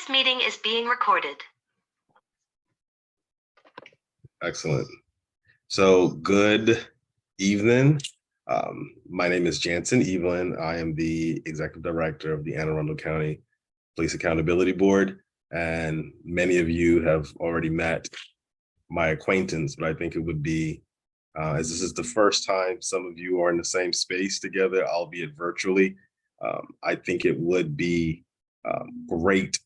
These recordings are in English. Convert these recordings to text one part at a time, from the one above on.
This meeting is being recorded. Excellent. So good evening. My name is Jansen Evelyn. I am the Executive Director of the Anne Arundel County Police Accountability Board, and many of you have already met my acquaintance, but I think it would be, as this is the first time some of you are in the same space together, albeit virtually, I think it would be great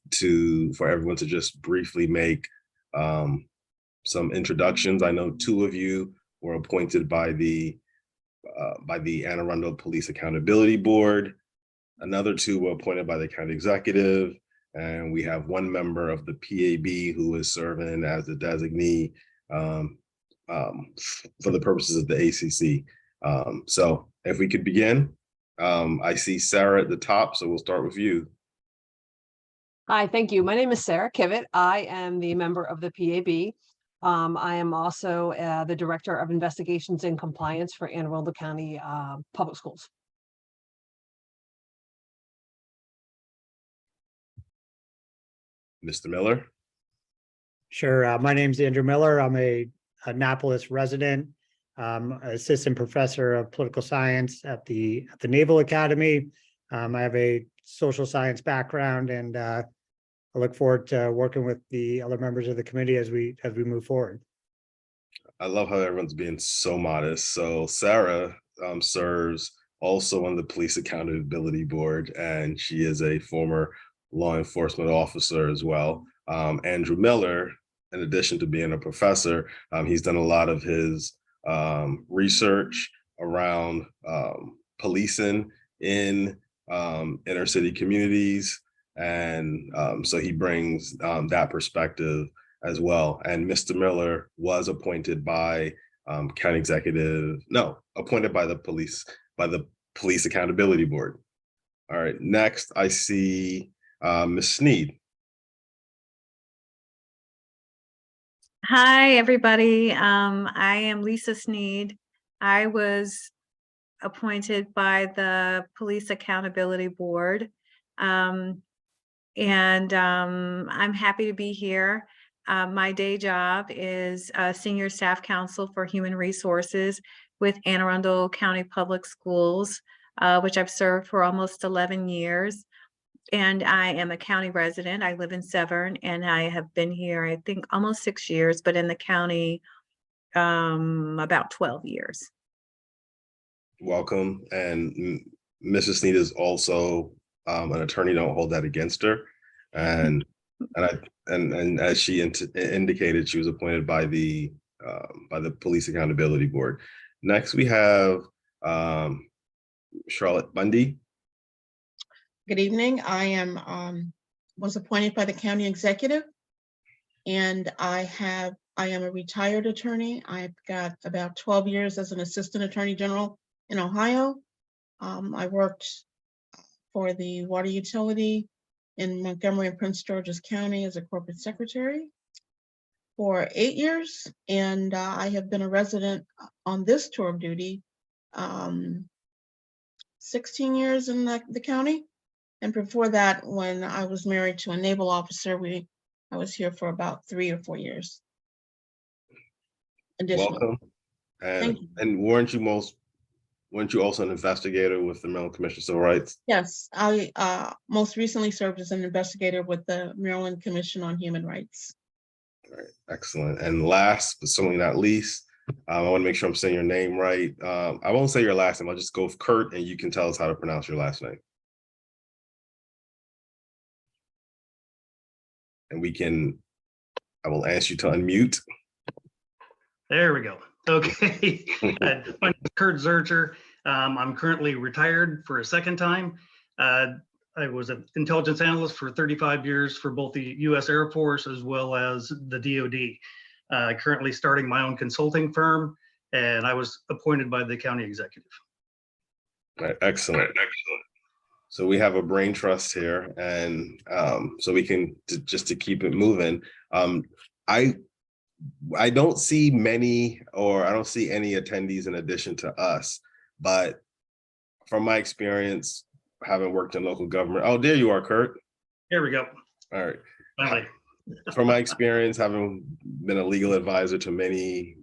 for everyone to just briefly make some introductions. I know two of you were appointed by the Anne Arundel Police Accountability Board. Another two were appointed by the county executive, and we have one member of the PAB who is serving as the designee for the purposes of the ACC. So if we could begin, I see Sarah at the top, so we'll start with you. Hi, thank you. My name is Sarah Kivett. I am the member of the PAB. I am also the Director of Investigations and Compliance for Anne Arundel County Public Schools. Mr. Miller. Sure. My name is Andrew Miller. I'm a Annapolis resident, assistant professor of political science at the Naval Academy. I have a social science background, and I look forward to working with the other members of the committee as we move forward. I love how everyone's being so modest. So Sarah serves also on the Police Accountability Board, and she is a former law enforcement officer as well. Andrew Miller, in addition to being a professor, he's done a lot of his research around policing in inner city communities. And so he brings that perspective as well. And Mr. Miller was appointed by appointed by the Police Accountability Board. All right, next I see Ms. Sneed. Hi, everybody. I am Lisa Sneed. I was appointed by the Police Accountability Board. I'm happy to be here. My day job is Senior Staff Counsel for Human Resources with Anne Arundel County Public Schools, which I've served for almost 11 years. And I am a county resident. I live in Severn, and I have been here, I think, almost 6 years, but in the county, about 12 years. Welcome. And Mrs. Sneed is also an attorney. Don't hold that against her. And as she indicated, she was appointed by the Police Accountability Board. Next, we have Charlotte Bundy. Good evening. I am was appointed by the county executive, and I am a retired attorney. I've got about 12 years as an assistant attorney general in Ohio. I worked for the water utility in Montgomery and Prince George's County as a corporate secretary for 8 years, and I have been a resident on this tour of duty 16 years in the county. And before that, when I was married to a naval officer, I was here for about 3 or 4 years. Welcome. And weren't you also an investigator with the Maryland Commission of Civil Rights? Yes, I most recently served as an investigator with the Maryland Commission on Human Rights. All right, excellent. And last, but certainly not least, I want to make sure I'm saying your name right. I won't say your last name. I'll just go with Kurt, and you can tell us how to pronounce your last name. And I will ask you to unmute. There we go. Okay. My name is Kurt Zurcher. I'm currently retired for a second time. I was an intelligence analyst for 35 years for both the U.S. Air Force as well as the DoD. Currently starting my own consulting firm, and I was appointed by the county executive. All right, excellent. So we have a brain trust here, and so we can just to keep it moving. I don't see many, or I don't see any attendees in addition to us, but from my experience, having worked in local government, oh, there you are, Kurt. Here we go. All right. Finally. From my experience, having been a legal advisor to many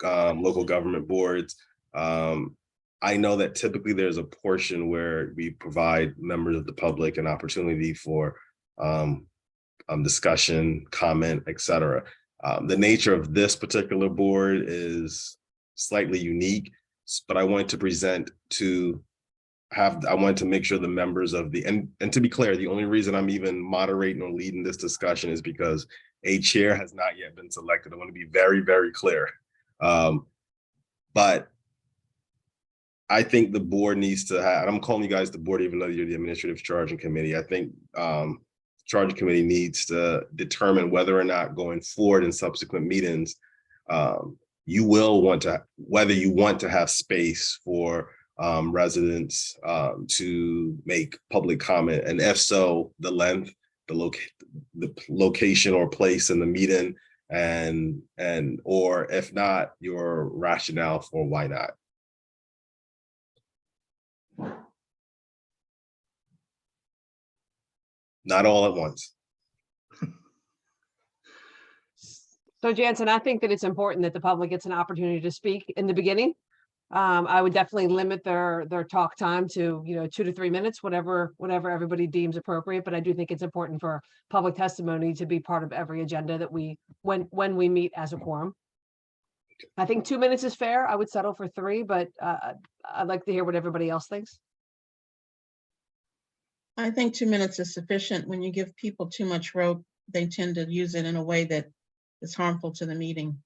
local government boards, I know that typically there's a portion where we provide members of the public an opportunity for discussion, comment, etc. The nature of this particular board is slightly unique, but I wanted to I wanted to make sure the members of and to be clear, the only reason I'm even moderating or leading this discussion is because a chair has not yet been selected. I want to be very, very clear. But I think the board needs to have, and I'm calling you guys the board, even though you're the administrative charging committee. I think charging committee needs to determine whether or not going forward in subsequent meetings, you will want to, whether you want to have space for residents to make public comment, and if so, the length, the location or place in the meeting, and or if not, your rationale for why not. Not all at once. So Jansen, I think that it's important that the public gets an opportunity to speak in the beginning. I would definitely limit their talk time to, 2 to 3 minutes, whatever everybody deems appropriate. But I do think it's important for public testimony to be part of every agenda that when we meet as a quorum. I think 2 minutes is fair. I would settle for 3, but I'd like to hear what everybody else thinks. I think 2 minutes is sufficient. When you give people too much rope, they tend to use it in a way that is harmful to the meeting.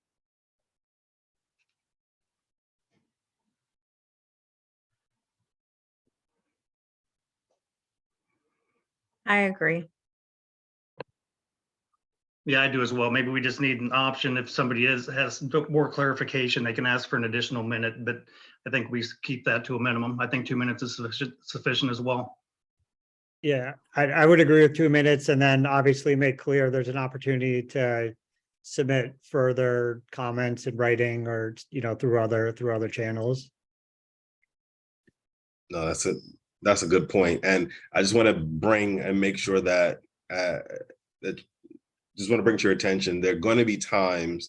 I agree. Yeah, I do as well. Maybe we just need an option. If somebody has more clarification, they can ask for an additional minute, but I think we keep that to a minimum. I think 2 minutes is sufficient as well. Yeah, I would agree with 2 minutes, and then obviously make clear there's an opportunity to submit further comments in writing or, through other channels. No, that's a good point. And I just want to bring and make sure that just want to bring to your attention, there are going to be times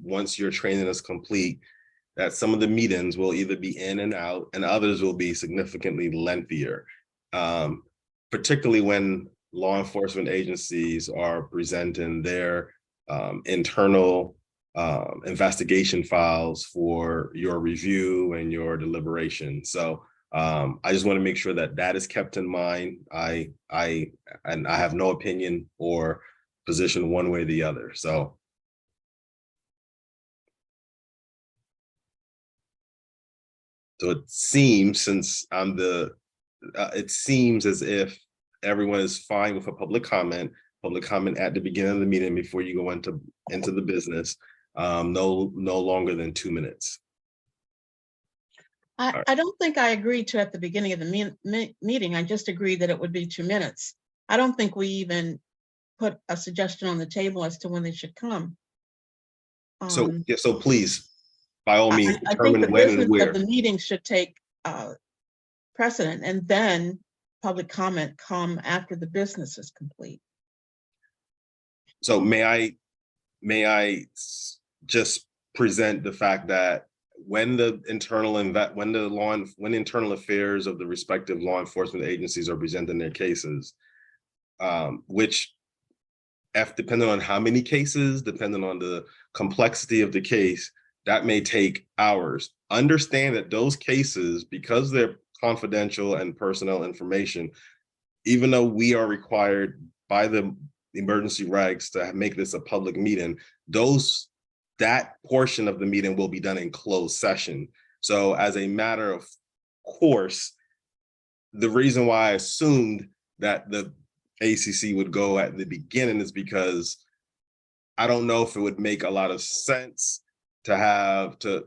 once your training is complete, that some of the meetings will either be in and out, and others will be significantly lengthier, particularly when law enforcement agencies are presenting their internal investigation files for your review and your deliberation. So I just want to make sure that that is kept in mind. I have no opinion or position one way or the other. So it seems, since I'm it seems as if everyone is fine with a public comment at the beginning of the meeting before you go into the business, no longer than 2 minutes. I don't think I agreed to at the beginning of the meeting. I just agreed that it would be 2 minutes. I don't think we even put a suggestion on the table as to when they should come. So please, by all means, I think the determine when business and where. of the meeting should take precedent, and then public comment come after the business is complete. So may I just present the fact that when the internal affairs of the respective law enforcement agencies are presenting their cases, which, depending on how many cases, depending on the complexity of the case, that may take hours. Understand that those cases, because they're confidential and personnel information, even though we are required by the emergency regs to make this a public meeting, that portion of the meeting will be done in closed session. So as a matter of course, the reason why I assumed that the ACC would go at the beginning is because I don't know if it would make a lot of sense to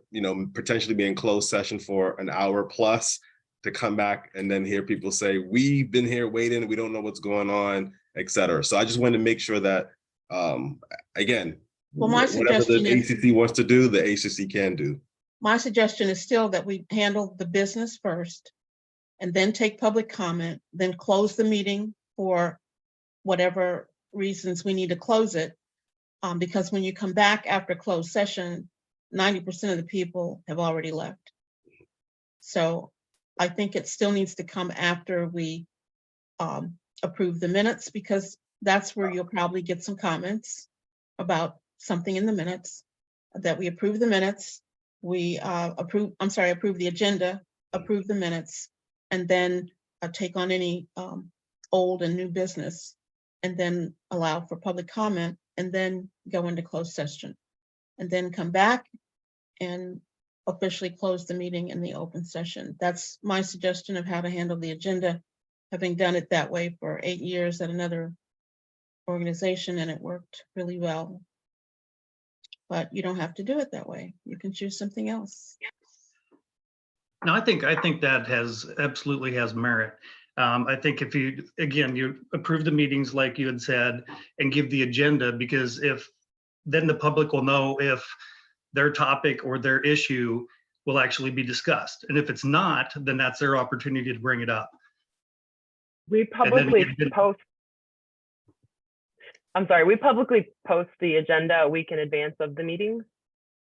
potentially be in closed session for an hour plus, to come back and then hear people say, we've been here waiting, we don't know what's going on, etc. So I just wanted to make sure that, again, well, my whatever suggestion the is, ACC wants to do, the ACC can do. my suggestion is still that we handle the business first, and then take public comment, then close the meeting for whatever reasons we need to close it. Because when you come back after closed session, 90% of the people have already left. So I think it still needs to come after we approve the minutes, because that's where you'll probably get some comments about something in the minutes, that we approve the minutes, we approve the agenda, approve the minutes, and then take on any old and new business, and then allow for public comment, and then go into closed session, and then come back and officially close the meeting in the open session. That's my suggestion of how to handle the agenda, having done it that way for 8 years at another organization, and it worked really well. But you don't have to do it that way. You can choose something else. No, I think that absolutely has merit. I think if you approve the meetings like you had said and give the agenda, because then the public will know if their topic or their issue will actually be discussed. And if it's not, then that's their opportunity to bring it up. We publicly post the agenda a week in advance of the meetings.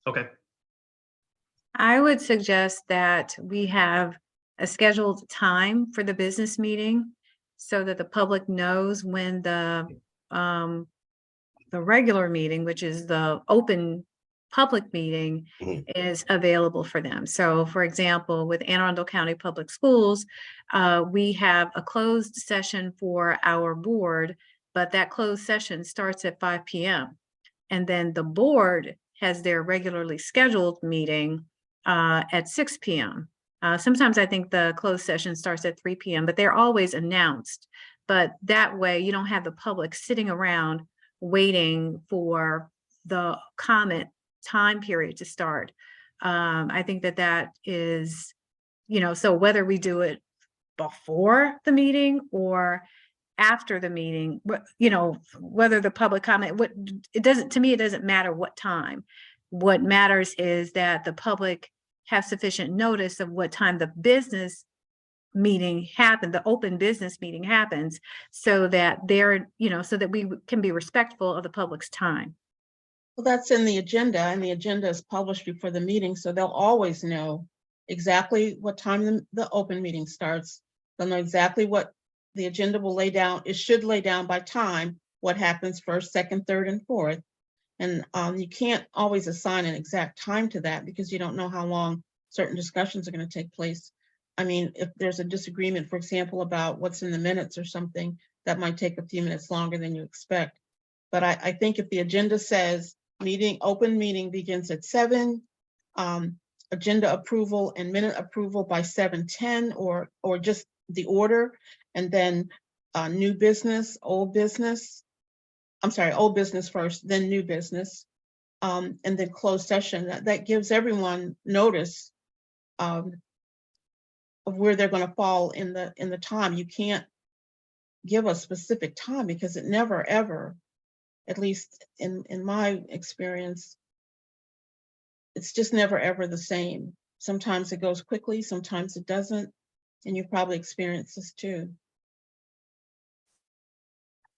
Okay. I would suggest that we have a scheduled time for the business meeting so that the public knows when the regular meeting, which is the open public meeting, is available for them. So for example, with Anne Arundel County Public Schools, we have a closed session for our board, but that closed session starts at 5 p.m. And then the board has their regularly scheduled meeting at 6 p.m. Sometimes I think the closed session starts at 3 p.m., but they're always announced. But that way you don't have the public sitting around waiting for the comment time period to start. I think that is, so whether we do it before the meeting or after the meeting, whether the public comment, to me, it doesn't matter what time. What matters is that the public have sufficient notice of what time the business meeting happened, the open business meeting happens, so that so that we can be respectful of the public's time. Well, that's in the agenda, and the agenda is published before the meeting, so they'll always know exactly what time the open meeting starts. They'll know exactly what the agenda will lay down. It should lay down by time what happens first, second, third, and fourth. And you can't always assign an exact time to that because you don't know how long certain discussions are going to take place. I mean, if there's a disagreement, for example, about what's in the minutes or something, that might take a few minutes longer than you expect. But I think if the agenda says open meeting begins at 7, agenda approval and minute approval by 7:10, or just the order, and then new business, old business. I'm sorry, old business first, then new business, and then closed session. That gives everyone notice of where they're going to fall in the time. You can't give a specific time because it never ever, at least in my experience, it's just never ever the same. Sometimes it goes quickly, sometimes it doesn't, and you've probably experienced this too.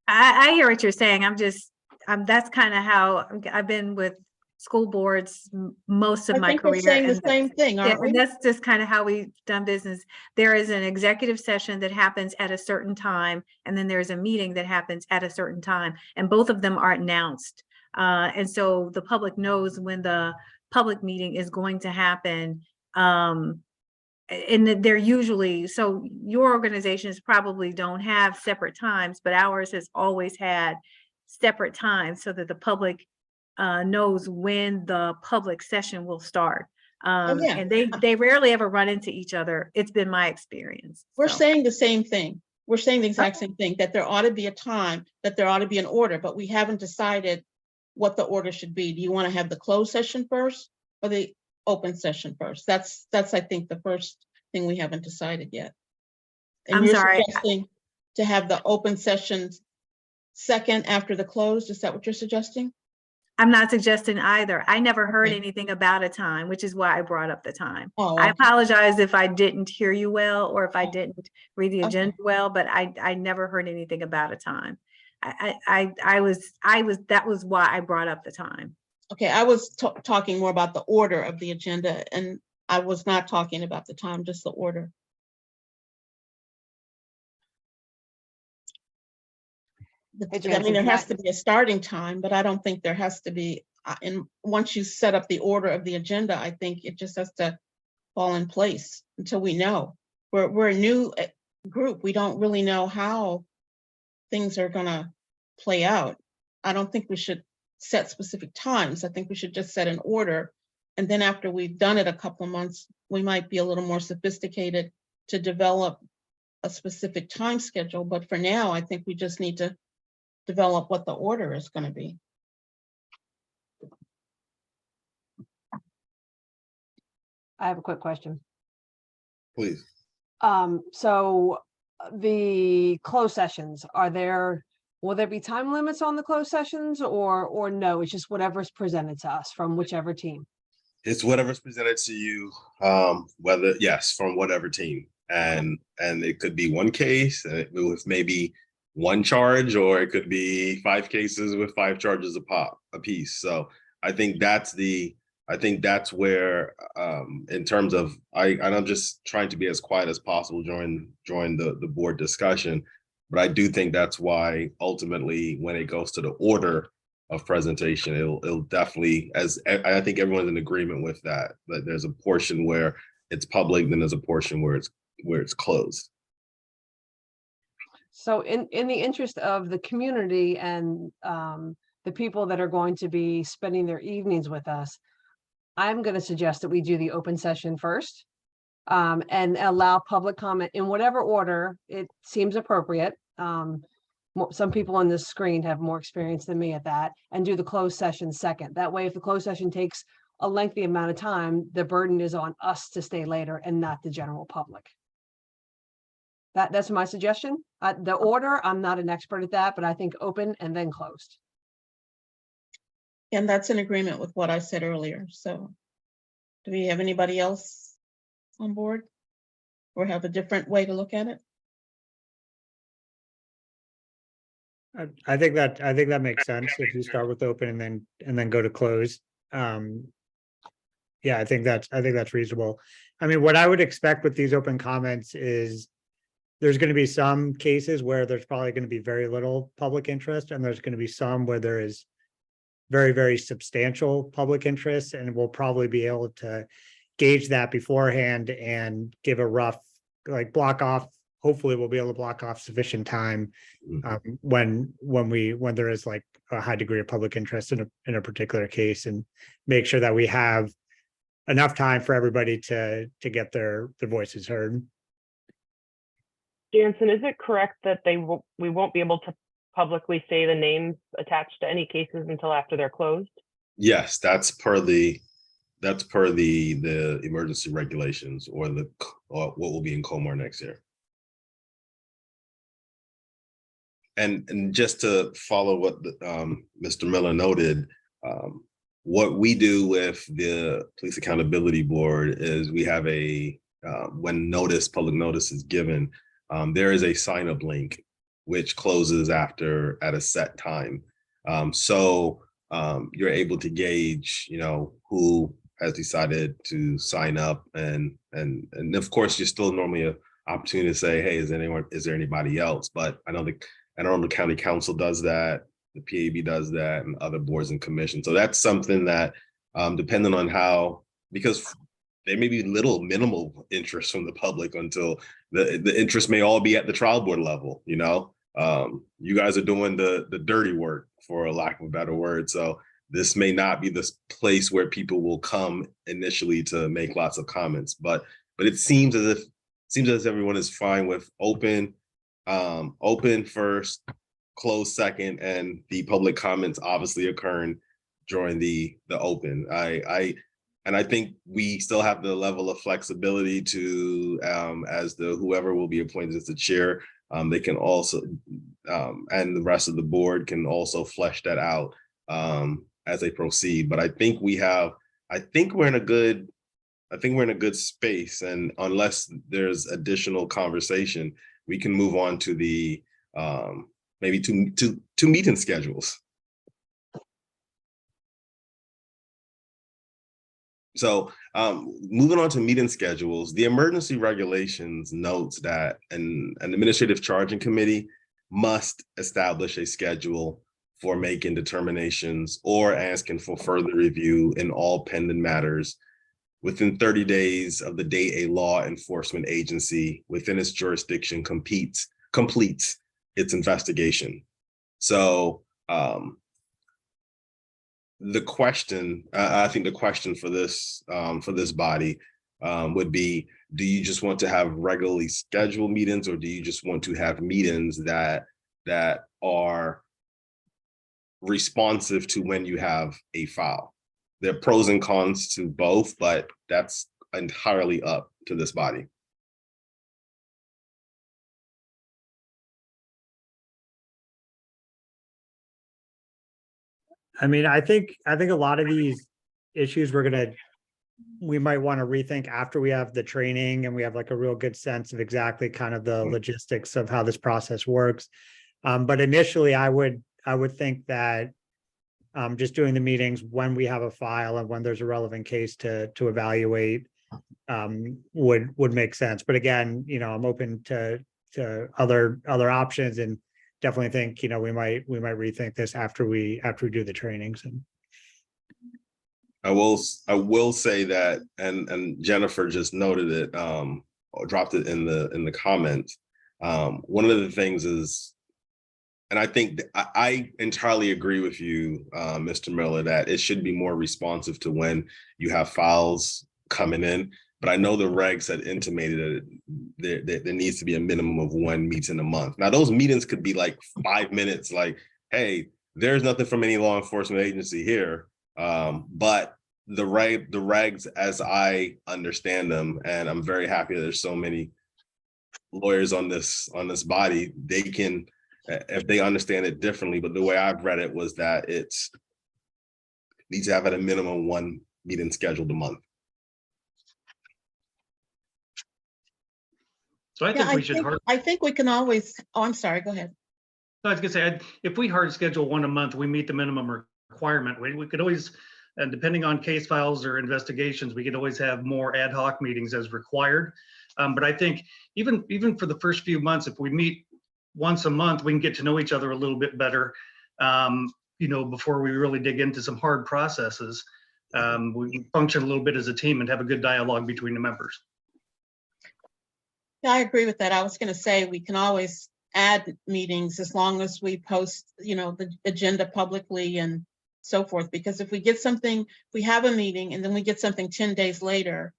I hear what you're saying. That's kind of how I've been with school boards most of my career. We're saying the same thing, aren't we? And that's just kind of how we've done business. There is an executive session that happens at a certain time, and then there's a meeting that happens at a certain time, and both of them are announced. And so the public knows when the public meeting is going to happen. And they're usually, so your organizations probably don't have separate times, but ours has always had separate times so that the public knows when the public session will start. And they rarely ever run into each other. It's been my experience. We're saying the same thing. We're saying the exact same thing, that there ought to be a time, that there ought to be an order, but we haven't decided what the order should be. Do you want to have the closed session first or the open session first? That's I think the first thing we haven't decided yet. And you're suggesting to have the open session second after the closed. Is that what you're suggesting? I'm not suggesting either. I never heard Okay. anything about a time, which is why I brought up the time. Oh, I okay. apologize if I didn't hear you well, or if I Oh, didn't read the okay. agenda well, but I never heard anything about a time. I was, that was why I brought up the time. Okay, I was talking more about the order of the agenda, and I was not talking about the time, just the order. Hey, I Jansen, mean, there can has I- to be a starting time, but I don't think there has to be, and once you set up the order of the agenda, I think it just has to fall in place until we know. We're a new group. We don't really know how things are gonna play out. I don't think we should set specific times. I think we should just set an order. And then after we've done it a couple of months, we might be a little more sophisticated to develop a specific time schedule. But for now, I think we just need to develop what the order is going to be. I have a quick question. Please. So the closed sessions, will there be time limits on the closed sessions or no? It's just whatever's presented to us from whichever team. It's whatever's presented to you, whether, yes, from whatever team. And it could be one case with maybe one charge, or it could be 5 cases with 5 charges a piece. So I think that's where, in terms of, I'm just trying to be as quiet as possible during the board discussion, but I do think that's why ultimately when it goes to the order of presentation, it'll definitely, as I think everyone's in agreement with that there's a portion where it's public, then there's a portion where it's closed. So in the interest of the community and the people that are going to be spending their evenings with us, I'm going to suggest that we do the open session first and allow public comment in whatever order it seems appropriate. Some people on this screen have more experience than me at that, and do the closed session second. That way, if the closed session takes a lengthy amount of time, the burden is on us to stay later and not the general public. That's my suggestion. The order, I'm not an expert at that, but I think open and then closed. And that's in agreement with what I said earlier. So do we have anybody else on board or have a different way to look at it? I think that makes sense if you start with open and then go to closed. Yeah, I think that's reasonable. I mean, what I would expect with these open comments is there's going to be some cases where there's probably going to be very little public interest, and there's going to be some where there is very, very substantial public interest, and we'll probably be able to gauge that beforehand and give a rough, like, block off. Hopefully we'll be able to block off sufficient time when there is like a high degree of public interest in a particular case, and make sure that we have enough time for everybody to get their voices heard. Jansen, is it correct that we won't be able to publicly say the names attached to any cases until after they're closed? Yes, that's per the emergency regulations or what will be in Comar next year. And just to follow what Mr. Miller noted, what we do with the Police Accountability Board is we have when public notice is given, there is a sign-up link which closes at a set time. So you're able to gauge, who has decided to sign up, and of course, you're still normally an opportunity to say, hey, is there anybody else? But I know the County Council does that, the PAB does that, and other boards and commissions. So that's something that, depending on how, because there may be minimal interest from the public until the interest may all be at the trial board level. You guys are doing the dirty work, for a lack of a better word. So this may not be this place where people will come initially to make lots of comments, but it seems as if everyone is fine with open first, closed second, and the public comments obviously occurring during the open. I think we still have the level of flexibility to, as whoever will be appointed as the chair, they can also, and the rest of the board can also flesh that out as they proceed. But I think we're in a good space, and unless there's additional conversation, we can move on to the maybe to meeting schedules. So moving on to meeting schedules, the emergency regulations notes that an administrative charging committee must establish a schedule for making determinations or asking for further review in all pending matters within 30 days of the date a law enforcement agency within its jurisdiction completes its investigation. So the question, I think the question for this body would be, do you just want to have regularly scheduled meetings, or do you just want to have meetings that are responsive to when you have a file? There are pros and cons to both, but that's entirely up to this body. I mean, I think a lot of these issues we might want to rethink after we have the training and we have like a real good sense of exactly kind of the logistics of how this process works. But initially I would think that just doing the meetings when we have a file and when there's a relevant case to evaluate would make sense. But again, I'm open to other options, and definitely think, we might rethink this after we do the trainings. And I will say that, and Jennifer just noted it, or dropped it in the comments. One of the things is, and I think I entirely agree with you, Mr. Miller, that it should be more responsive to when you have files coming in. But I know the regs had intimated that there needs to be a minimum of 1 meeting a month. Now, those meetings could be like 5 minutes, like, hey, there's nothing from any law enforcement agency here. But the regs, as I understand them, and I'm very happy that there's so many lawyers on this body, they can, if they understand it differently, but the way I've read it was that it's needs to have at a minimum 1 meeting scheduled a month. So I think we should. I think we can always, oh, I'm sorry, go ahead. I was gonna say, if we hard schedule 1 a month, we meet the minimum requirement. We could always, and depending on case files or investigations, we could always have more ad hoc meetings as required. But I think even for the first few months, if we meet once a month, we can get to know each other a little bit better, before we really dig into some hard processes. We can function a little bit as a team and have a good dialogue between the members. Yeah, I agree with that. I was going to say we can always add meetings as long as we post, the agenda publicly and so forth. Because if we get something, we have a meeting and then we get something 10 days later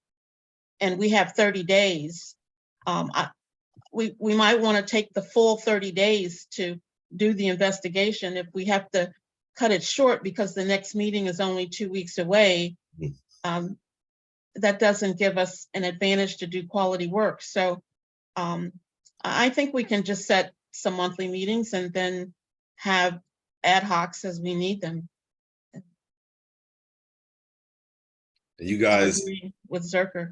and we have 30 days, we might want to take the full 30 days to do the investigation. If we have to cut it short because the next meeting is only 2 weeks away, that doesn't give us an advantage to do quality work. So I think we can just set some monthly meetings and then have ad hocs as we need them. You guys, with Zerker.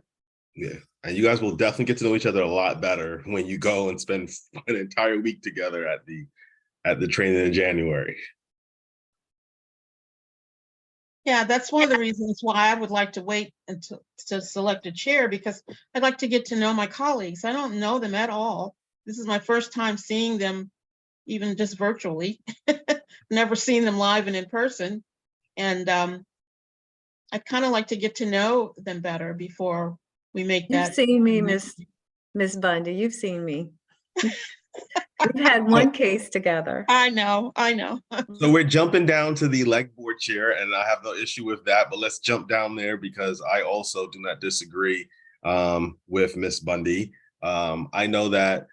yeah, and you guys will definitely get to know each other a lot better when you go and spend an entire week together at the training in January. Yeah, that's one of the reasons why I would like to wait until to select a chair, because I'd like to get to know my colleagues. I don't know them at all. This is my first time seeing them, even just virtually. Never seen them live and in person. And I'd kind of like to get to know them better before we make that. You've seen me, Miss Bundy. You've seen me. We've had one case together. I know. So we're jumping down to the elect board chair, and I have no issue with that, but let's jump down there because I also do not disagree with Miss Bundy. I know Jennifer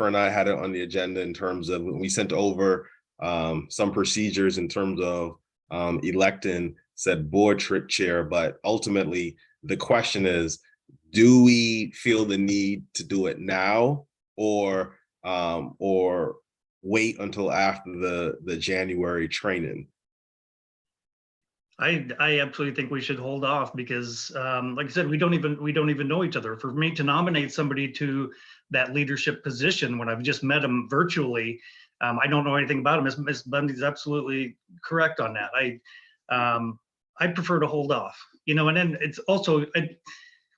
and I had it on the agenda in terms of when we sent over some procedures in terms of electing said board chair, but ultimately the question is, do we feel the need to do it now, or wait until after the January training? I absolutely think we should hold off because, like I said, we don't even know each other. For me to nominate somebody to that leadership position when I've just met them virtually, I don't know anything about him. Ms. Bundy's absolutely correct on that. I prefer to hold off, and then it's also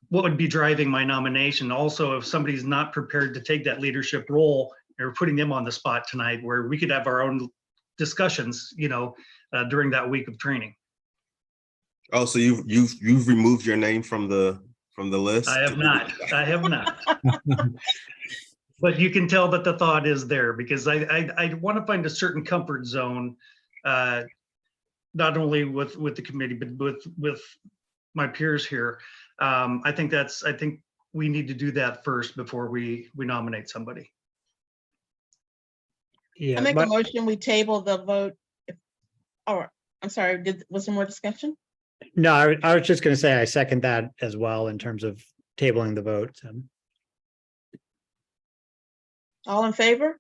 what would be driving my nomination. Also, if somebody's not prepared to take that leadership role, or putting them on the spot tonight, where we could have our own discussions, during that week of training. Oh, so you've removed your name from the list? I have not. I have not. But you can tell that the thought is there because I want to find a certain comfort zone, not only with the committee, but with my peers here. I think we need to do that first before we nominate somebody. Yeah, I make but a motion, we table the vote. Oh, I'm sorry, was there more discussion? no, I was just going to say I second that as well in terms of tabling the vote. All in favor?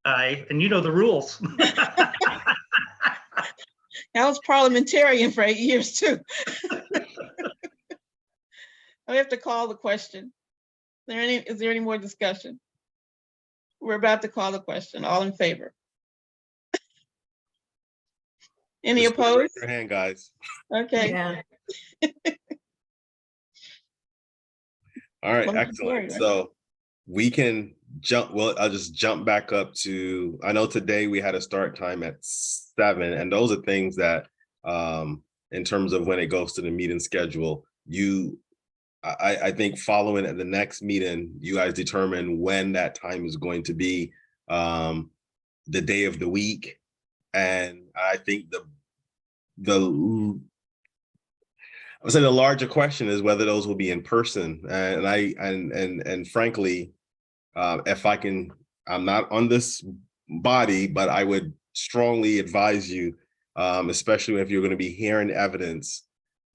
Aye, and you know the rules. I was parliamentarian for 8 years too. We have to call the question. Is there any more discussion? We're about to call the question. All in favor? Any Just raise opposed? your hand, guys. Okay. Yeah. All right, Motion excellent. carried, right? So we can jump, well, I'll just jump back up to, I know today we had a start time at 7, and those are things that, in terms of when it goes to the meeting schedule, I think following at the next meeting, you guys determine when that time is going to be, the day of the week. And I think I would say the larger question is whether those will be in person. And frankly, if I can, I'm not on this body, but I would strongly advise you, especially if you're going to be hearing evidence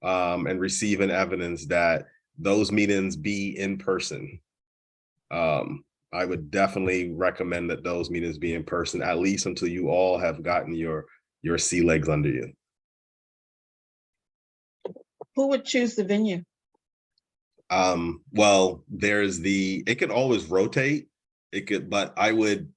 and receiving evidence, that those meetings be in person. I would definitely recommend that those meetings be in person, at least until you all have gotten your sea legs under you. Who would choose the venue? Well, it could always rotate. But I would,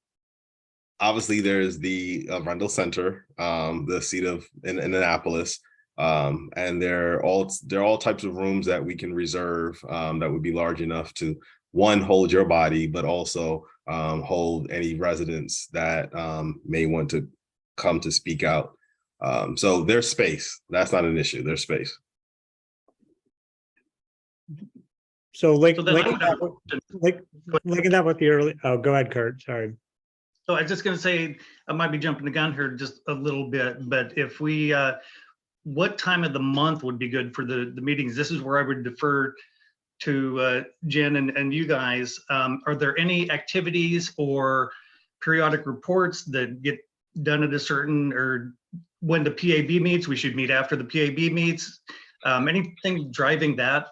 obviously there's the Arundel Center, the seat in Annapolis. And there are all types of rooms that we can reserve that would be large enough to, one, hold your body, but also hold any residents that may want to come to speak out. So there's space. That's not an issue. There's space. So linking So then that with the early, oh, go ahead, Kurt, sorry. So I was just going to say, I might be jumping the gun here just a little bit, but if we, what time of the month would be good for the meetings? This is where I would defer to Jen and you guys. Are there any activities or periodic reports that get done at a certain, or when the PAB meets, we should meet after the PAB meets? Anything driving that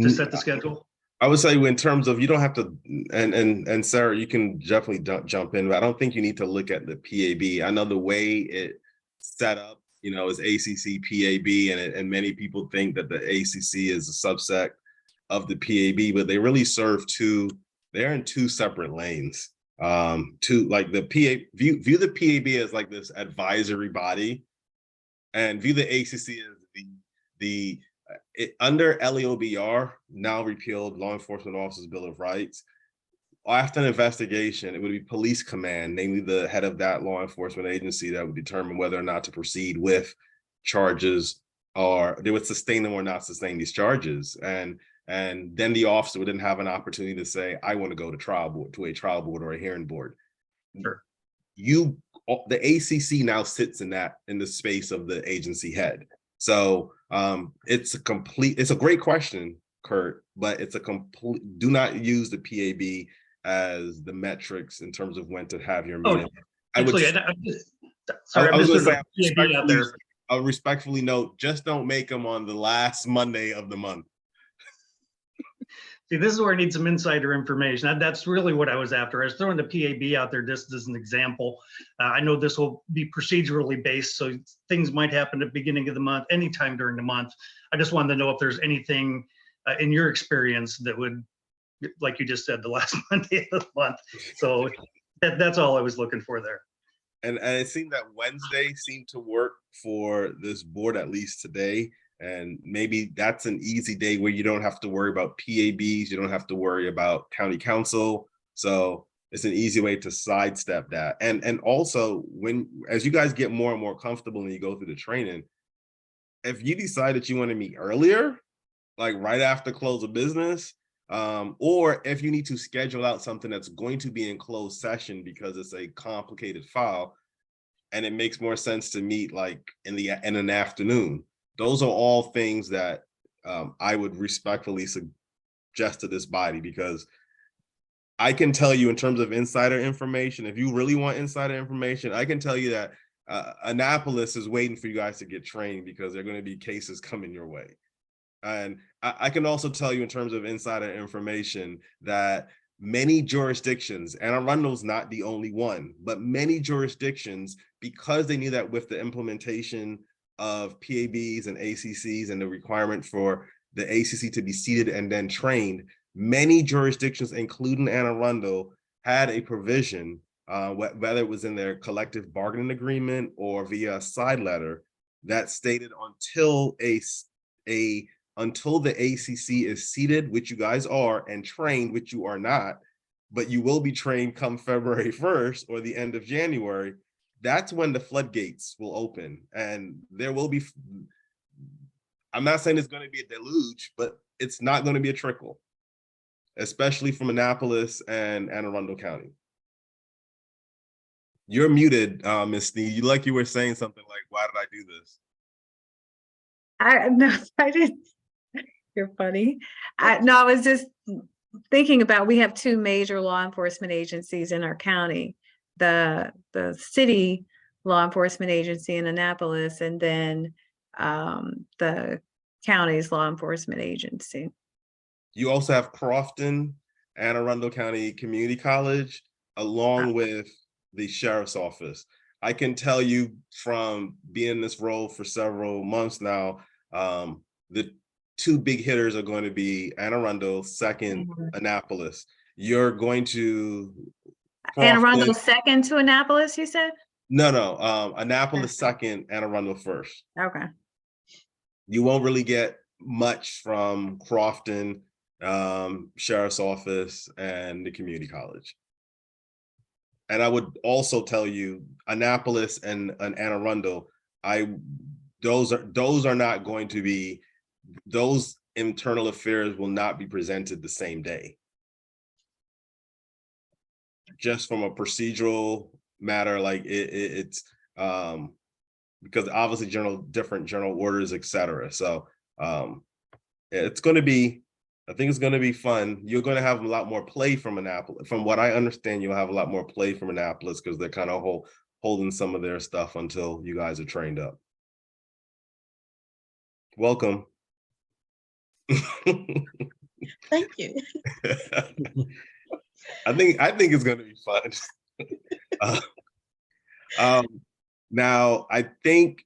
to set the schedule? I would say in terms of, you don't have to, and Sarah, you can definitely jump in, but I don't think you need to look at the PAB. I know the way it set up, is ACC PAB, and many people think that the ACC is a subset of the PAB, but they really serve they're in two separate lanes. Like the view the PAB as like this advisory body, and view the ACC as under LEOBR, now repealed Law Enforcement Officers Bill of Rights. After an investigation, it would be police command, namely the head of that law enforcement agency, that would determine whether or not to proceed with charges, or they would sustain them or not sustain these charges. And then the officer would then have an opportunity to say, I want to go to a trial board or a hearing board. Sure. The ACC now sits in the space of the agency head. So it's a great question, Kurt, but do not use the PAB as the metrics in terms of when to have your meeting. I I'll respectfully note, just don't make them on the last Monday of the month. See, this is where I need some insider information. That's really what I was after. I was throwing the PAB out there just as an example. I know this will be procedurally based, so things might happen at the beginning of the month, anytime during the month. I just wanted to know if there's anything in your experience that would, like you just said, the last Monday of the month. So that's all I was looking for there. And it seemed that Wednesday seemed to work for this board, at least today. And maybe that's an easy day where you don't have to worry about PABs, you don't have to worry about county council. So it's an easy way to sidestep that. And also, as you guys get more and more comfortable and you go through the training, if you decide that you want to meet earlier, like right after close of business, or if you need to schedule out something that's going to be in closed session because it's a complicated file, and it makes more sense to meet like in an afternoon. Those are all things that I would respectfully suggest to this body, because I can tell you in terms of insider information, if you really want insider information, I can tell you that Annapolis is waiting for you guys to get trained, because there are going to be cases coming your way. And I can also tell you in terms of insider information that many jurisdictions, and Arundel's not the only one, but many jurisdictions, because they knew that with the implementation of PABs and ACCs and the requirement for the ACC to be seated and then trained, many jurisdictions, including Anne Arundel, had a provision, whether it was in their collective bargaining agreement or via a side letter, that stated until the ACC is seated, which you guys are, and trained, which you are not, but you will be trained come February 1st or the end of January, that's when the floodgates will open. And there will be, I'm not saying it's going to be a deluge, but it's not going to be a trickle, especially from Annapolis and Anne Arundel County. You're muted, Ms. Sneed. You were saying something like, why did I do this? No, I didn't. You're funny. No, I was just thinking about, we have two major law enforcement agencies in our county, the city law enforcement agency in Annapolis, and then the county's law enforcement agency. You also have Crofton, Anne Arundel County Community College, along with the sheriff's office. I can tell you from being in this role for several months now, the two big hitters are going to be Anne Arundel, second, Annapolis. You're going to Anne Arundel second to Annapolis, you said? No, Annapolis second, Anne Arundel first. Okay. You won't really get much from Crofton, sheriff's office, and the community college. And I would also tell you, Annapolis and Anne Arundel, those are not going to be, those internal affairs will not be presented the same day. Just from a procedural matter, like it's because obviously different general orders, etc. So it's going to be, I think it's going to be fun. You're going to have a lot more play from Annapolis. From what I understand, you'll have a lot more play from Annapolis because they're kind of holding some of their stuff until you guys are trained up. Welcome. Thank you. I think it's going to be fun. Now, I think,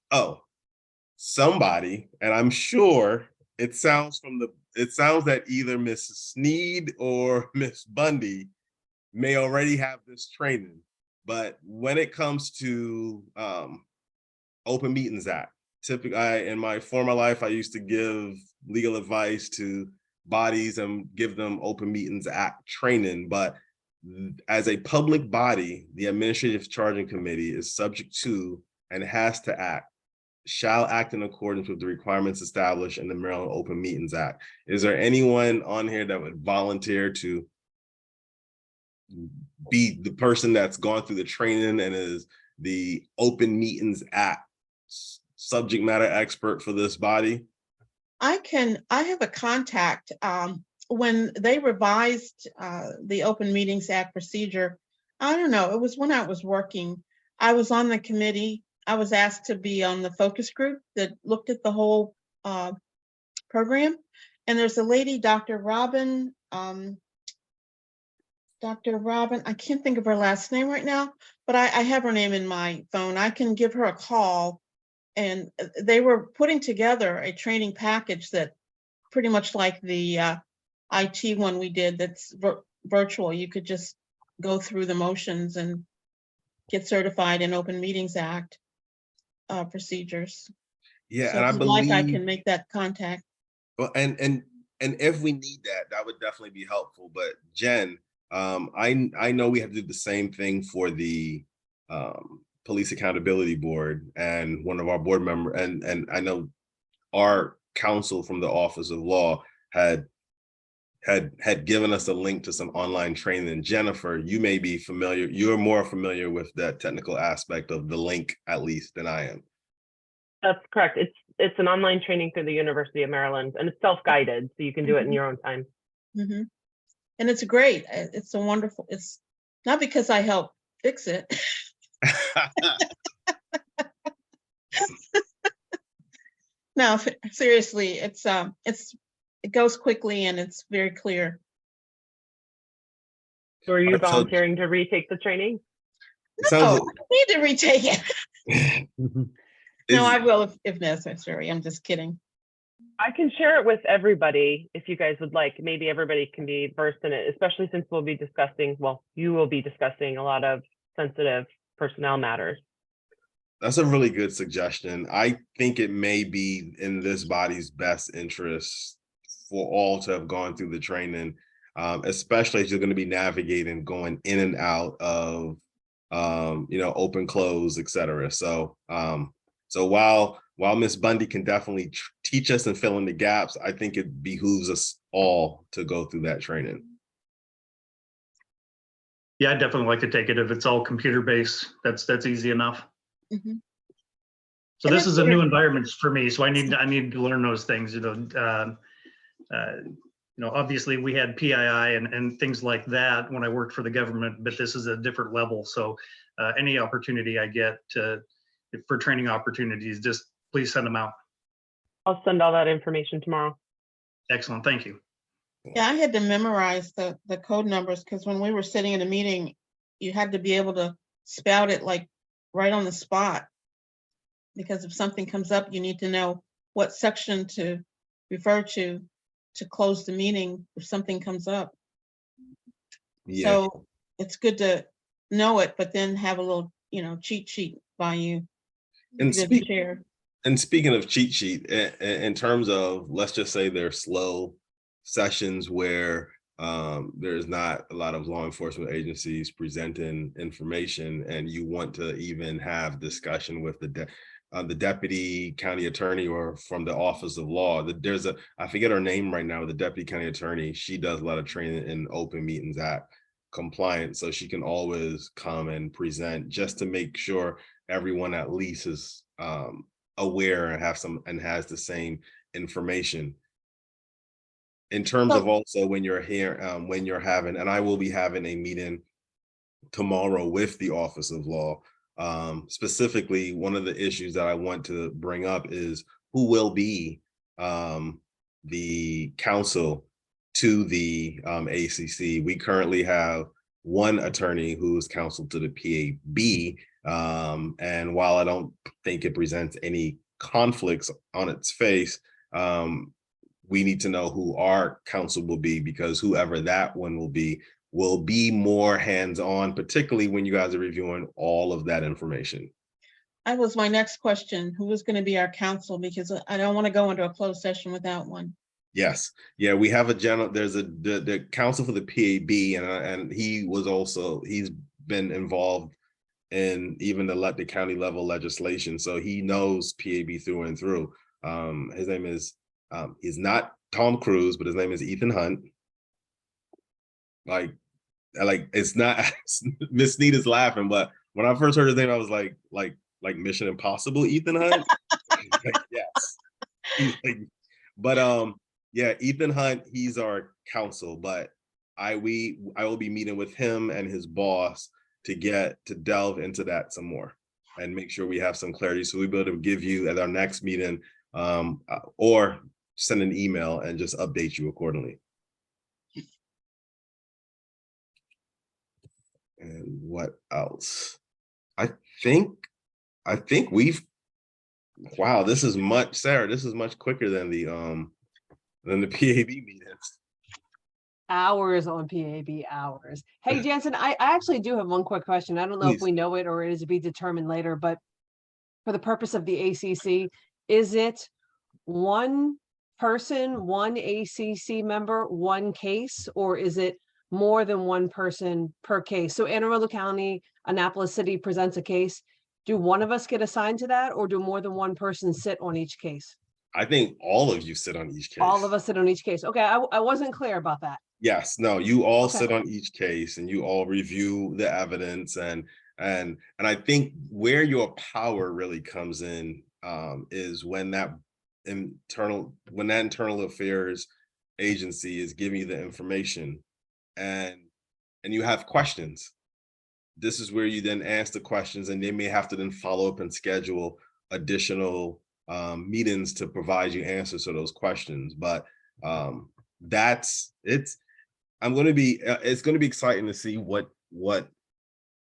somebody, and I'm sure it sounds that either Mrs. Sneed or Miss Bundy may already have this training, but when it comes to Open Meetings Act, typically in my former life, I used to give legal advice to bodies and give them Open Meetings Act training, but as a public body, the Administrative Charging Committee is subject to and shall act in accordance with the requirements established in the Maryland Open Meetings Act. Is there anyone on here that would volunteer to be the person that's gone through the training and is the Open Meetings Act subject matter expert for this body? I have a contact. When they revised the Open Meetings Act procedure, I don't know, it was when I was working. I was on the committee. I was asked to be on the focus group that looked at the whole program. And there's a lady, Dr. Robin, I can't think of her last name right now, but I have her name in my phone. I can give her a call. And they were putting together a training package that pretty much like the IT one we did that's virtual. You could just go through the motions and get certified in Open Meetings Act procedures. Yeah, So and I if you'd like, I believe, can make that contact. well, and if we need that, that would definitely be helpful. But Jen, I know we have to do the same thing for the Police Accountability Board, and one of our board members, and I know our counsel from the Office of Law had given us a link to some online training. And Jennifer, you may be familiar, you're more familiar with that technical aspect of the link, at least, than I am. That's correct. It's an online training through the University of Maryland, and it's self-guided, so you can do it in your own time. Mm-hmm. And it's great. It's a wonderful, it's not because I helped fix it. No, seriously, it goes quickly and it's very clear. So are you Alright, so- volunteering to retake the training? It sounds No, like- I need to retake it. No, is- I will if necessary. I'm just kidding. I can share it with everybody if you guys would like. Maybe everybody can be versed in it, especially since we'll be discussing, well, you will be discussing a lot of sensitive personnel matters. That's a really good suggestion. I think it may be in this body's best interest for all to have gone through the training, especially as you're going to be navigating going in and out of, open, close, et cetera. So, so while Ms. Bundy can definitely teach us and fill in the gaps, I think it behooves us all to go through that training. Yeah, I'd definitely like to take it if it's all computer-based. That's easy enough. Mhm. So And this that's is a where- new environment for me, so I need to learn those things. Obviously we had PII and things like that when I worked for the government, but this is a different level. So any opportunity I get for training opportunities, just please send them out. I'll send all that information tomorrow. Excellent, thank you. Yeah, I had to memorize the code numbers because when we were sitting in a meeting, you had to be able to spout it like right on the spot. Because if something comes up, you need to know what section to refer to close the meeting if something comes up. Yeah. So it's good to know it, but then have a little, cheat sheet by you. And Good to share. And speaking of cheat sheet, in terms of, let's just say they're slow sessions where there's not a lot of law enforcement agencies presenting information, and you want to even have discussion with the deputy county attorney or from the Office of Law. There's I forget her name right now, the deputy county attorney. She does a lot of training in Open Meetings Act compliance, so she can always come and present just to make sure everyone at least is aware and has the same information. In terms of also when you're here, when you're having, and I will be having a meeting tomorrow with the Office of Law. Specifically, one of the issues that I want to bring up is who will be the counsel to the ACC. We currently have one attorney who is counsel to the PAB. And while I don't think it presents any conflicts on its face, we need to know who our counsel will be, because whoever that one will be more hands-on, particularly when you guys are reviewing all of that information. That was my next question. Who is going to be our counsel? Because I don't want to go into a closed session without one. Yes. Yeah, we have there's the counsel for the PAB, and he's been involved in even the county level legislation. So he knows PAB through and through. His name is, he's not Tom Cruise, but his name is Ethan Hunt. Like it's not, Miss Nita's laughing, but when I first heard his name, I was like Mission Impossible Ethan Hunt. Like, yes. Yeah, Ethan Hunt, he's our counsel, but I will be meeting with him and his boss to delve into that some more and make sure we have some clarity, so we'll be able to give you at our next meeting, or send an email and just update you accordingly. And what else? I think we've, wow, this is much, Sarah, this is much quicker than the PAB meetings. Hours on PAB hours. Hey, Jansen, I actually do have one quick question. I don't know if Please. we know it or it is to be determined later, but for the purpose of the ACC, is it one person, one ACC member, one case, or is it more than one person per case? So Anne Arundel County, Annapolis City presents a case. Do one of us get assigned to that, or do more than one person sit on each case? I think all of you sit on each case. All of us sit on each case. Okay, I wasn't clear about that. Yes, no, you all Okay. sit on each case and you all review the evidence, and I think where your power really comes in is when that internal affairs agency is giving you the information and you have questions. This is where you then ask the questions, and they may have to then follow up and schedule additional meetings to provide you answers to those questions. But it's going to be exciting to see what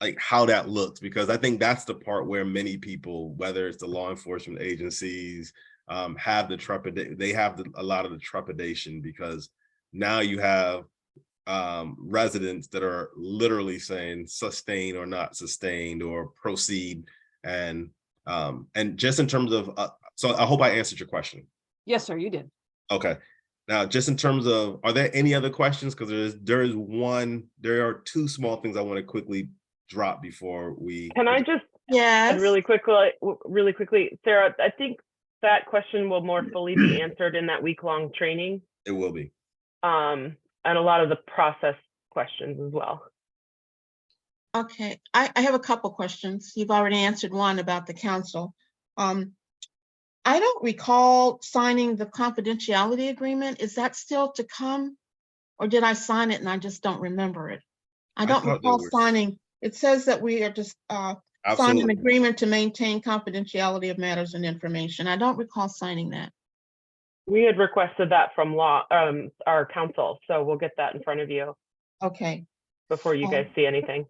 like how that looks, because I think that's the part where many people, whether it's the law enforcement agencies, have the trepidation. They have a lot of the trepidation, because now you have residents that are literally saying sustain or not sustained or proceed, and just in terms of so I hope I answered your question. Yes, sir, you did. Okay. Now, just in terms of, are there any other questions? Because there are two small things I want to quickly drop before we. Can I just Yes. add really quickly, Sarah, I think that question will more fully be answered in that week-long training. It will be. And a lot of the process questions as well. Okay, I have a couple questions. You've already answered one about the council. I don't recall signing the confidentiality agreement. Is that still to come? Or did I sign it and I just don't remember it? I don't recall signing. It says that we are just signing an agreement to maintain confidentiality of matters and information. I don't recall signing that. We had requested that from our council, so we'll get that in front of you. Okay. Before you guys see anything.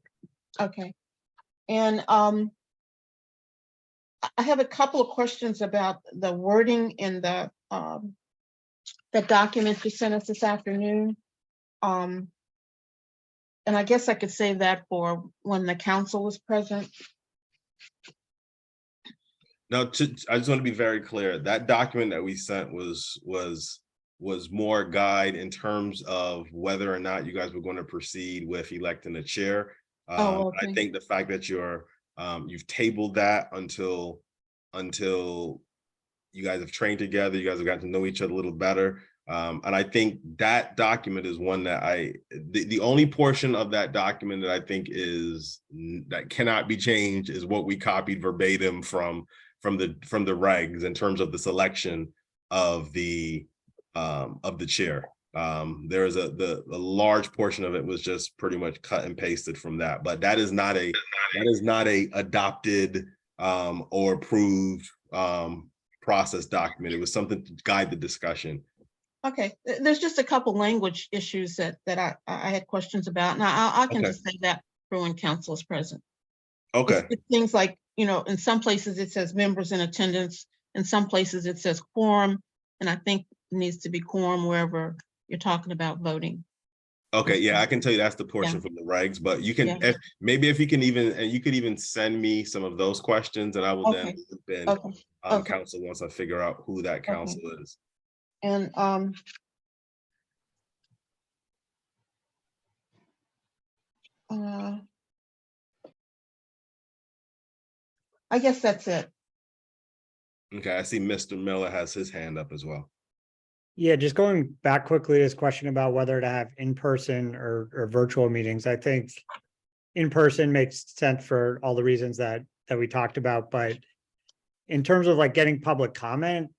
Okay. And I have a couple of questions about the wording in the document you sent us this afternoon. And I guess I could save that for when the council is present. Now, I just want to be very clear. That document that we sent was more guide in terms of whether or not you guys were going to proceed with electing a chair. Okay. I think the fact that you've tabled that until you guys have trained together, you guys have gotten to know each other a little better. And I think that document is one that the only portion of that document that I think that cannot be changed is what we copied verbatim from the regs in terms of the selection of the chair. There's a large portion of it was just pretty much cut and pasted from that, but that is not a adopted or approved process document. It was something to guide the discussion. Okay, there's just a couple language issues that I had questions about, and I can just say that for when council is present. Okay. It's things like, in some places it says members in attendance, in some places it says quorum, and I think it needs to be quorum wherever you're talking about voting. Okay, yeah, I can tell you that's the portion from the regs, but you can, if you can you could even send me some of those questions, and I will then loop in council once I figure out who that council is. And I guess that's it. Okay, I see Mr. Miller has his hand up as well. Yeah, just going back quickly to this question about whether to have in-person or virtual meetings. I think in-person makes sense for all the reasons that we talked about, but in terms of like getting public comment,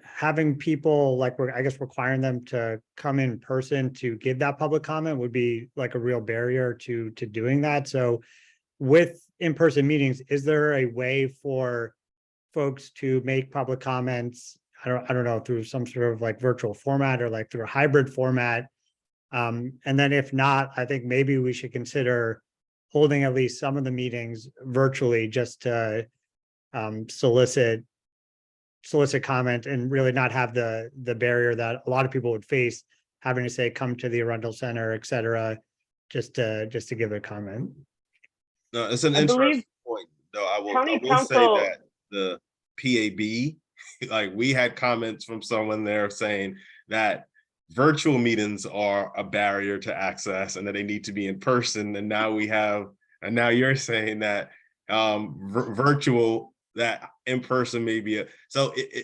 having people I guess requiring them to come in person to give that public comment would be like a real barrier to doing that. So with in-person meetings, is there a way for folks to make public comments I don't know, through some sort of like virtual format or like through a hybrid format. And then if not, I think maybe we should consider holding at least some of the meetings virtually just to solicit comment and really not have the barrier that a lot of people would face having to say, come to the Arundel Center, et cetera, just to give a comment. No, it's an I interesting believe point, though. I County will say Council- that the PAB, like we had comments from someone there saying that virtual meetings are a barrier to access and that they need to be in person. And now you're saying that virtual, that in person may be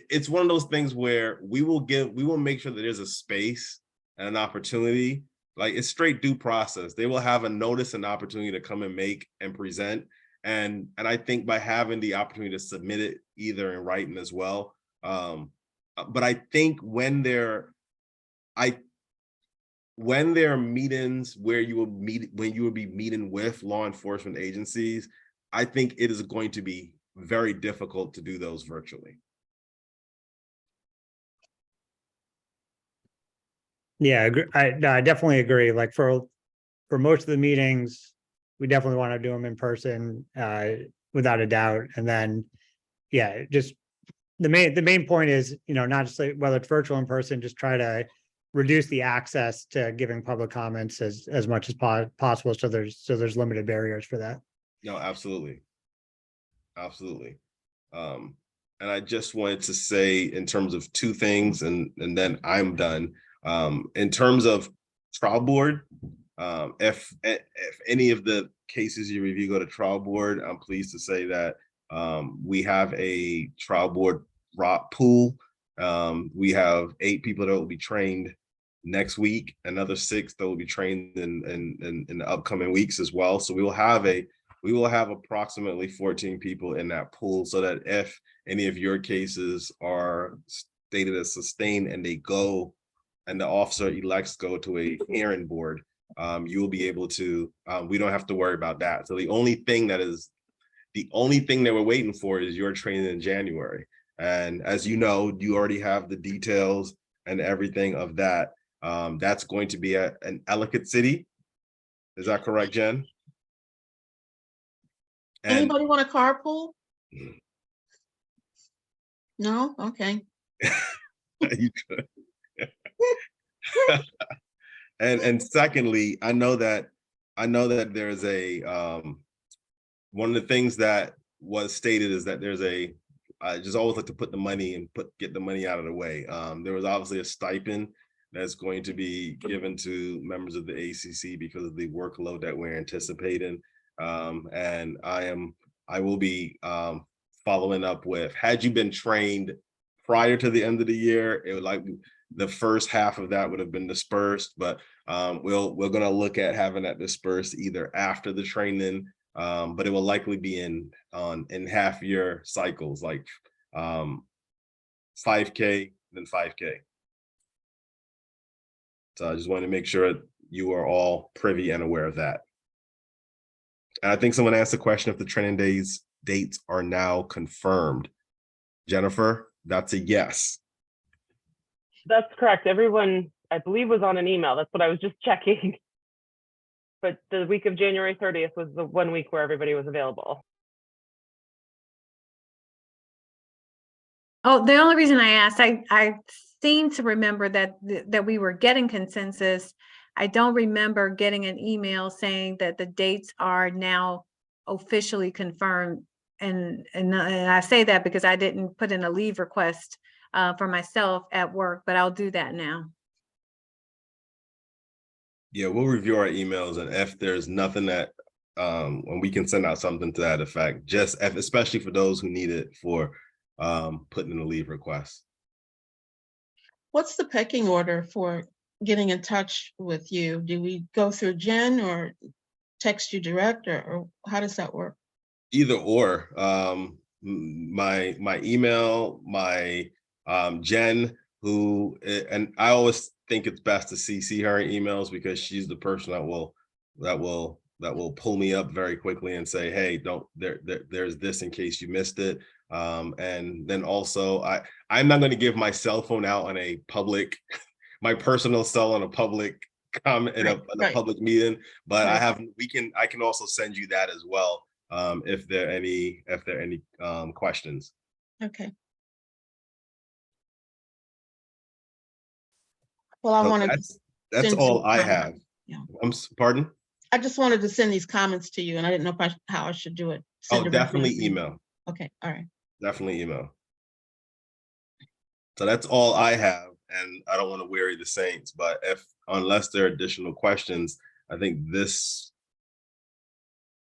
it's one of those things where we will make sure that there's a space and an opportunity. Like it's straight due process. They will have a notice and opportunity to come and make and present. And I think by having the opportunity to submit it either in writing as well. But I think when there are meetings where you will be meeting with law enforcement agencies, I think it is going to be very difficult to do those virtually. Yeah, I definitely agree. Like for most of the meetings, we definitely want to do them in person, without a doubt. And then, yeah, just the main point is, not just like whether it's virtual or in person, just try to reduce the access to giving public comments as much as possible. So there's limited barriers for that. No, absolutely. And I just wanted to say in terms of two things, and then I'm done. In terms of trial board, if any of the cases you review go to trial board, I'm pleased to say that we have a trial board pool. We have 8 people that will be trained next week, another 6 that will be trained in the upcoming weeks as well. So we will have approximately 14 people in that pool, so that if any of your cases are stated as sustained and they go and the officer elects go to a hearing board, you will be able to, we don't have to worry about that. So the only thing that we're waiting for is your training in January. And as you know, you already have the details and everything of that. That's going to be at an Ellicott City. Is that correct, Jen? And Anybody want a carpool? No? Okay. you could. And secondly, I know that there's a one of the things that was stated is that there's I just always like to put the money and get the money out of the way. There was obviously a stipend that's going to be given to members of the ACC because of the workload that we're anticipating. And I will be following up with, had you been trained prior to the end of the year, it would like the first half of that would have been dispersed, but we're going to look at having that dispersed either after the training, but it will likely be in half year cycles, like 5K, then 5K. So I just wanted to make sure you are all privy and aware of that. And I think someone asked the question if the training dates are now confirmed. Jennifer, that's a yes. That's correct. Everyone, I believe, was on an email. That's what I was just checking. But the week of January 30th was the 1 week where everybody was available. Oh, the only reason I asked, I seem to remember that we were getting consensus. I don't remember getting an email saying that the dates are now officially confirmed. And I say that because I didn't put in a leave request for myself at work, but I'll do that now. Yeah, we'll review our emails, and if there's nothing that, when we can send out something to that effect, just especially for those who need it for putting in a leave request. What's the pecking order for getting in touch with you? Do we go through Jen or text you direct, or how does that work? Either or. My email, my Jen, and I always think it's best to CC her in emails because she's the person that will pull me up very quickly and say, hey, there's this in case you missed it. And then also I'm not going to give my cell phone out on a public, my personal cell on a public comment in a Right. public meeting, but Right. I can also send you that as well. If there are any questions. Okay. Well, I So wanted to that's send all some I comments. have. Yeah. Pardon? I just wanted to send these comments to you, and I didn't know how I should do it. Send Oh, a definitely resume. email. Okay, all right. Definitely email. So that's all I have, and I don't want to weary the Saints, but unless there are additional questions, I think this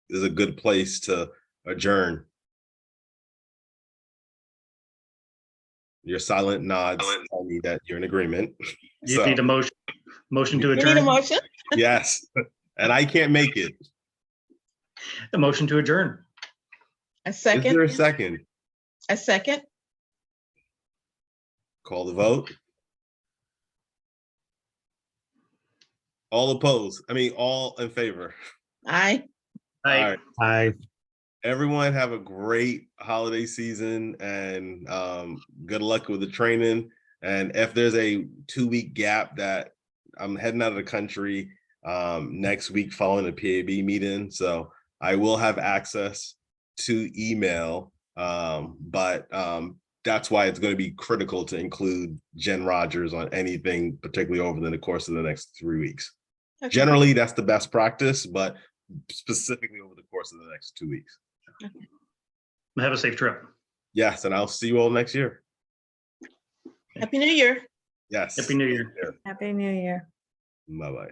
is a good place to adjourn. Your silent nods tell me that you're in agreement. You So need a motion to You need a adjourn, motion? yes, and I can't make it. a motion to adjourn. A Is there second? a second? A second? Call the vote. All opposed. I mean, all in favor. Aye. All right. Aye. Everyone have a great holiday season, and good luck with the training. And if there's a 2-week gap that I'm heading out of the country next week following the PAB meeting, so I will have access to email, but that's why it's going to be critical to include Jen Rogers on anything, particularly over the course of the next 3 weeks. Okay. Generally, that's the best practice, but specifically over the course of the next 2 weeks. Have a safe trip. Yes, and I'll see you all next year. Happy New Year. Yes. Happy New Year. Happy New Year. Bye-bye.